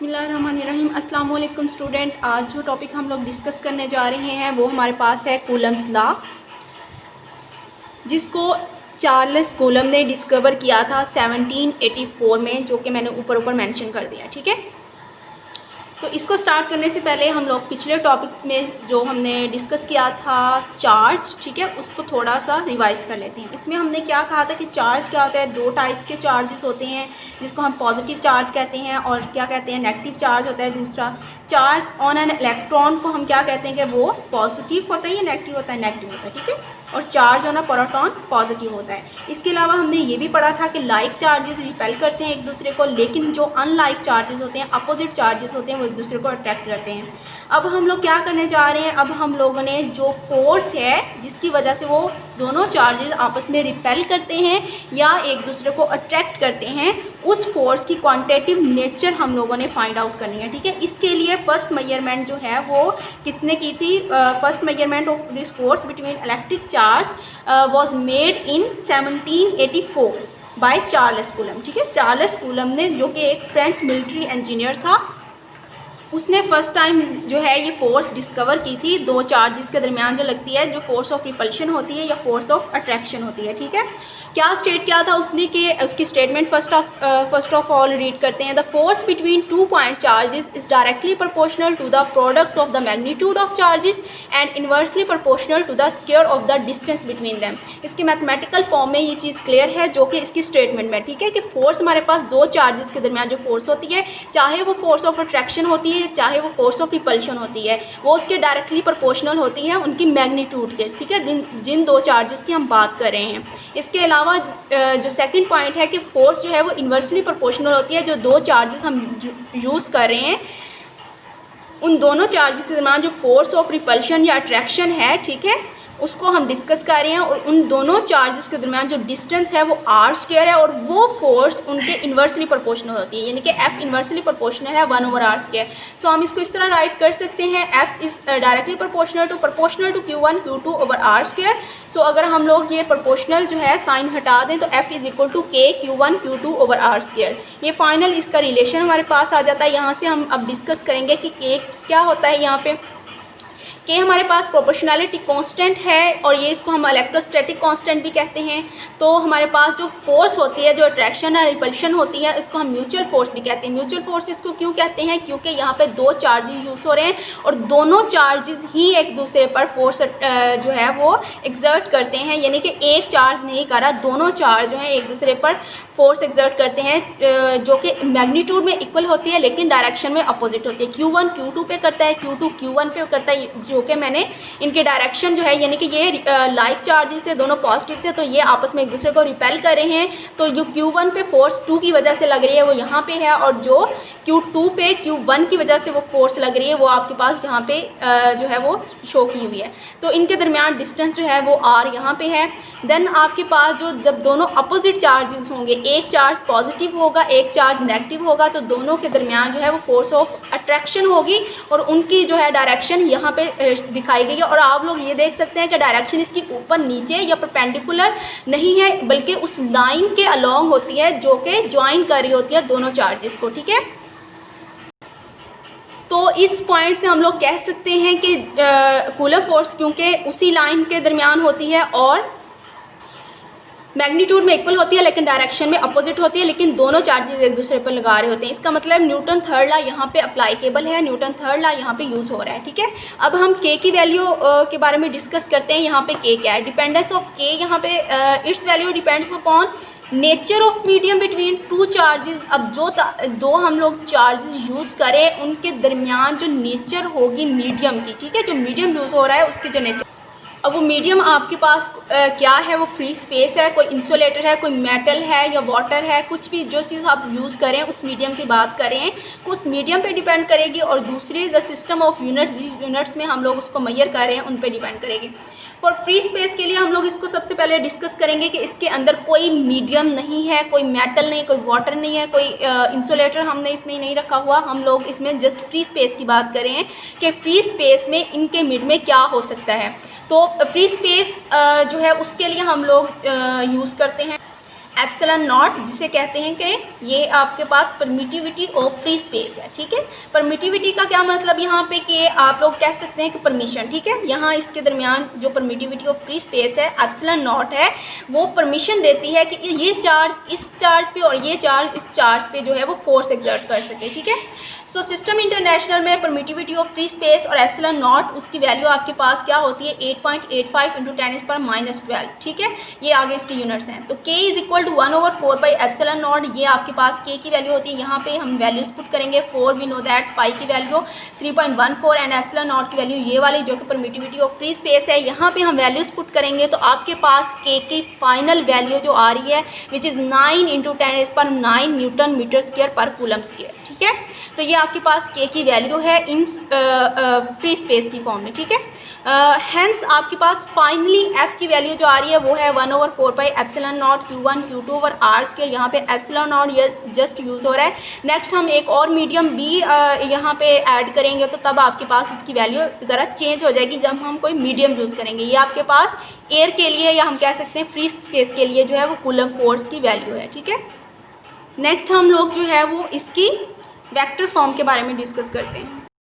बिस्मिल्लाहिर्रहमानिर्रहीम। अस्सलाम वालेकुम स्टूडेंट। आज जो टॉपिक हम लोग डिस्कस करने जा रहे हैं वो हमारे पास है कूलम्स लॉ, जिसको चार्ल्स कूलम ने डिस्कवर किया था 1784 में, जो कि मैंने ऊपर मेंशन कर दिया। ठीक है, तो इसको स्टार्ट करने से पहले हम लोग पिछले टॉपिक्स में जो हमने डिस्कस किया था चार्ज, ठीक है, उसको थोड़ा सा रिवाइज कर लेते हैं। उसमें हमने क्या कहा था कि चार्ज क्या होता है, दो टाइप्स के चार्जेस होते हैं, जिसको हम पॉजिटिव चार्ज कहते हैं और क्या कहते हैं, नेगेटिव चार्ज होता है दूसरा। चार्ज ऑन एन इलेक्ट्रॉन को हम क्या कहते हैं कि वो पॉजिटिव होता है या नेगेटिव होता है, नेगेटिव होता है। ठीक है, और charge on a proton positive होता है। इसके अलावा हमने ये भी पढ़ा था कि लाइक चार्जेस रिपेल करते हैं एक दूसरे को, लेकिन जो अनलाइक चार्जेस होते हैं, अपोजिट चार्जेस होते हैं, वो एक दूसरे को अट्रैक्ट करते हैं। अब हम लोग क्या करने जा रहे हैं, अब हम लोगों ने जो फोर्स है जिसकी वजह से वो दोनों चार्जेस आपस में रिपेल करते हैं या एक दूसरे को अट्रैक्ट करते हैं, उस फोर्स की क्वांटिटेटिव नेचर हम लोगों ने फाइंड आउट करनी है। ठीक है, इसके लिए फर्स्ट मेजरमेंट जो है वो किसने की थी, first measurement of this force between electric charge was made in 1784 by Charles coulomb. ठीक है, चार्ल्स कूलम ने, जो कि एक फ्रेंच मिलिट्री इंजीनियर था, उसने फर्स्ट टाइम जो है ये फोर्स डिस्कवर की थी दो चार्जेस के दरमियान जो लगती है, जो फोर्स ऑफ रिपल्शन होती है या फोर्स ऑफ अट्रैक्शन होती है। ठीक है, क्या स्टेट किया था उसने कि उसकी statement first of all read करते हैं। The force between two point charges is directly proportional to the product of the magnitude of charges and inversely proportional to the square of the distance between them. इसके mathematical form में ये चीज़ clear है जो कि इसकी statement में। ठीक है, कि फोर्स हमारे पास दो चार्जेस के दरमियान जो फोर्स होती है, चाहे वो फोर्स ऑफ अट्रैक्शन होती है चाहे वो फोर्स ऑफ रिपल्शन होती है, वो उसके डायरेक्टली प्रोपोर्शनल होती है उनकी मैग्नीट्यूड के। ठीक है, जिन दो चार्जेस की हम बात कर रहे हैं। इसके अलावा जो सेकंड पॉइंट है कि फोर्स जो है वो इन्वर्सली प्रोपोर्शनल होती है। जो दो चार्जेस हम यूज़ कर रहे हैं, उन दोनों चार्जेस के दरमियान जो फोर्स ऑफ रिपल्शन या अट्रैक्शन है, ठीक है, उसको हम डिस्कस कर रहे हैं। और उन दोनों चार्जेस के दरमियान जो डिस्टेंस है वो आर स्क्वायर है और वो फोर्स उनके इन्वर्सली प्रोपोर्शनल होती है, यानी कि एफ इन्वर्सली प्रोपोर्शनल है 1/r स्क्वायर। सो हम इसको इस तरह राइट कर सकते हैं, F is directly proportional to Q1 Q2/r square. So अगर हम लोग ये प्रोपोर्शनल जो है साइन हटा दें तो एफ इज इक्वल टू के Q1 Q2/r स्क्वायर। ये फाइनल इसका रिलेशन हमारे पास आ जाता है। यहाँ से हम अब डिस्कस करेंगे कि के क्या होता है। यहाँ पे के हमारे पास प्रोपोर्शनैलिटी कांस्टेंट है और ये इसको हम इलेक्ट्रोस्टैटिक कांस्टेंट भी कहते हैं। तो हमारे पास जो फोर्स होती है, जो अट्रैक्शन और रिपल्शन होती है, इसको हम म्यूचुअल फोर्स भी कहते हैं। म्यूचुअल फोर्स इसको क्यों कहते हैं, क्योंकि यहाँ पे दो चार्जेस यूज़ हो रहे हैं और दोनों चार्जेस ही एक दूसरे पर फोर्स जो है वो एक्सर्ट करते हैं, यानी कि एक चार्ज नहीं कर रहा, दोनों चार्ज जो हैं एक दूसरे पर फोर्स एक्सर्ट करते हैं, जो कि मैग्नीट्यूड में इक्वल होती है लेकिन डायरेक्शन में अपोजिट होती है। Q1 Q2 पे करता है, Q2 Q1 पे करता है, जो कि मैंने इनके डायरेक्शन जो है, यानी कि ये लाइक चार्जेस थे, दोनों पॉजिटिव थे, तो ये आपस में एक दूसरे को रिपेल कर रहे हैं। तो जो Q1 पे फोर्स 2 की वजह से लग रही है वो यहाँ पे है, और जो Q2 पे Q1 की वजह से वो फोर्स लग रही है वो आपके पास यहाँ पे जो है वो शो की हुई है। तो इनके दरमियान डिस्टेंस जो है वो R यहाँ पे है। देन आपके पास जो जब दोनों अपोजिट चार्जेस होंगे, एक चार्ज पॉजिटिव होगा एक चार्ज नेगेटिव होगा, तो दोनों के दरमियान जो है वो फोर्स ऑफ अट्रैक्शन होगी और उनकी जो है डायरेक्शन यहाँ पे दिखाई गई है। और आप लोग ये देख सकते हैं कि डायरेक्शन इसकी ऊपर नीचे या परपेंडिकुलर नहीं है, बल्कि उस लाइन के अलोंग होती है जो कि ज्वाइन कर रही होती है दोनों चार्जेस को। ठीक है, तो इस पॉइंट से हम लोग कह सकते हैं कि कूलम फोर्स क्योंकि उसी लाइन के दरमियान होती है और मैग्नीट्यूड में इक्वल होती है लेकिन डायरेक्शन में अपोजिट होती है, लेकिन दोनों चार्जेस एक दूसरे पर लगा रहे होते हैं। इसका मतलब न्यूटन थर्ड लॉ यहाँ पे अप्लाइकेबल है, न्यूटन थर्ड लॉ यहाँ पे यूज़ हो रहा है। ठीक है, अब हम के की वैल्यू के बारे में डिस्कस करते हैं। यहाँ पे के क्या है, डिपेंडेंस ऑफ के, यहाँ पे it's value depends upon nature of medium between two charges. अब जो दो हम लोग चार्जेस यूज़ करें उनके दरमियान जो नेचर होगी मीडियम की, ठीक है, जो मीडियम यूज़ हो रहा है उसकी जो नेचर, अब वो मीडियम आपके पास क्या है, वो फ्री स्पेस है, कोई इंसुलेटर है, कोई मेटल है या वाटर है, कुछ भी जो चीज़ आप यूज़ करें उस मीडियम की बात करें, उस मीडियम पे डिपेंड करेगी। और दूसरी द सिस्टम ऑफ यूनिट्स, जिस यूनिट्स में हम लोग उसको मेजर कर रहे हैं उन पे डिपेंड करेगी। फॉर फ्री स्पेस के लिए हम लोग इसको सबसे पहले डिस्कस करेंगे कि इसके अंदर कोई मीडियम नहीं है, कोई मेटल नहीं, कोई वाटर नहीं है, कोई इंसुलेटर हमने इसमें नहीं रखा हुआ। हम लोग इसमें जस्ट फ्री स्पेस की बात करें कि फ्री स्पेस में इनके मिड में क्या हो सकता है। तो फ्री स्पेस जो है उसके लिए हम लोग यूज़ करते हैं एप्सिलॉन नॉट, जिसे कहते हैं कि ये आपके पास परमिटिविटी ऑफ फ्री स्पेस है, ठीक है। परमिटिविटी का क्या मतलब यहाँ पे कि आप लोग कह सकते हैं कि परमिशन, ठीक है। यहाँ इसके दरमियान जो परमिटिविटी ऑफ फ्री स्पेस है एप्सिलॉन नॉट है, वो परमिशन देती है कि ये चार्ज इस चार्ज पे और ये चार्ज इस चार्ज पे जो है वो फोर्स एक्सर्ट कर सके, ठीक है। सो सिस्टम इंटरनेशनल में परमिटिविटी ऑफ फ्री स्पेस और एप्सिलॉन नॉट, उसकी वैल्यू आपके पास क्या होती है 8.85 × 10⁻12, ठीक है। ये आगे इसके यूनिट्स हैं। तो k is equal to 1/4 by epsilon naught, ये आपके पास k की वैल्यू होती है। यहाँ पे हम वैल्यूज पुट करेंगे, 4 वी नो दैट, पाई की वैल्यू 3.14 एंड एप्सिलॉन नॉट की वैल्यू ये वाली जो कि परमिटिविटी ऑफ फ्री स्पेस है, यहाँ पे हम वैल्यूज पुट करेंगे तो आपके पास k की फाइनल वैल्यू जो आ रही है which is 9 × 10⁻9 newton metre square पर कूलम स्क्वायर, ठीक है। तो ये आपके पास k की वैल्यू है इन फ्री स्पेस की फॉर्म में, ठीक है। हैंस आपके पास फाइनली f की वैल्यू जो आ रही है वो है 1/4 by epsilon not Q1 Q2 over R square. यहाँ पे एप्सिलॉन नॉट ये जस्ट यूज़ हो रहा है। नेक्स्ट हम एक और मीडियम b यहाँ पे ऐड करेंगे तो तब आपके पास इसकी वैल्यू ज़रा चेंज हो जाएगी जब हम कोई मीडियम यूज़ करेंगे। ये आपके पास एयर के लिए या हम कह सकते हैं फ्री स्पेस के लिए जो है वो कूलम फोर्स की वैल्यू है, ठीक है। नेक्स्ट हम लोग जो है वो इसकी वेक्टर फॉर्म के बारे में डिस्कस करते हैं।